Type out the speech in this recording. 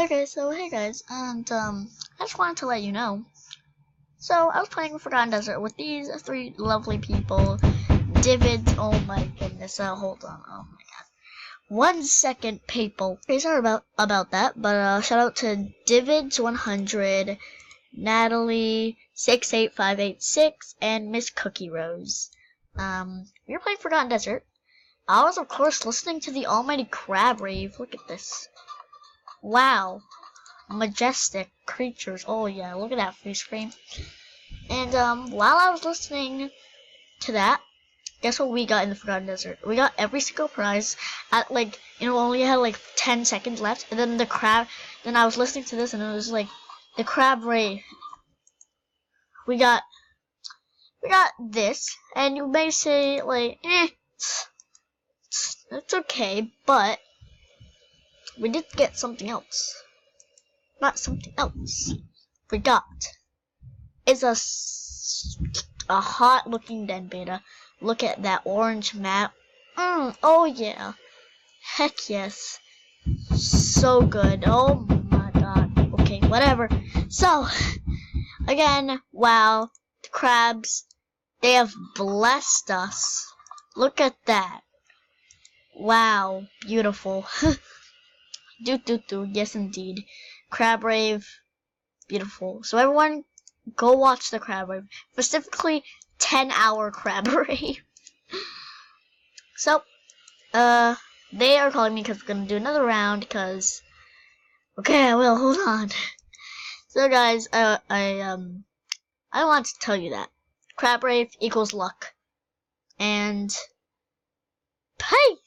Okay, so hey guys, and I just wanted to let you know. So I was playing Forgotten Desert with these three lovely people. Divids, oh my goodness, hold on, oh my god. 1 second, people. Okay, sorry about that, but shout out to Divids100, Natalie 68586, and Miss Cookie Rose. We were playing Forgotten Desert. I was of course listening to the almighty crab rave. Look at this. Wow. Majestic creatures. Oh yeah, look at that freeze frame. And while I was listening to that, guess what we got in the Forgotten Desert? We got every single prize at only had like 10 seconds left, and then the crab. Then I was listening to this, and it was like the crab ray. We got this, and you may say like, it's okay, but we did get something else. Not something else. We got is a hot looking den beta. Look at that orange map. Oh yeah. Heck yes. So good. Oh my god. Okay, whatever. So, again, wow. The crabs, they have blessed us. Look at that. Wow. Beautiful. Yes indeed. Crab rave. Beautiful. So everyone, go watch the crab rave. Specifically, 10-hour crab rave. So, they are calling me because we're gonna do another round. Because, okay, I will. Hold on. So, guys, I want to tell you that crab rave equals luck, and peace.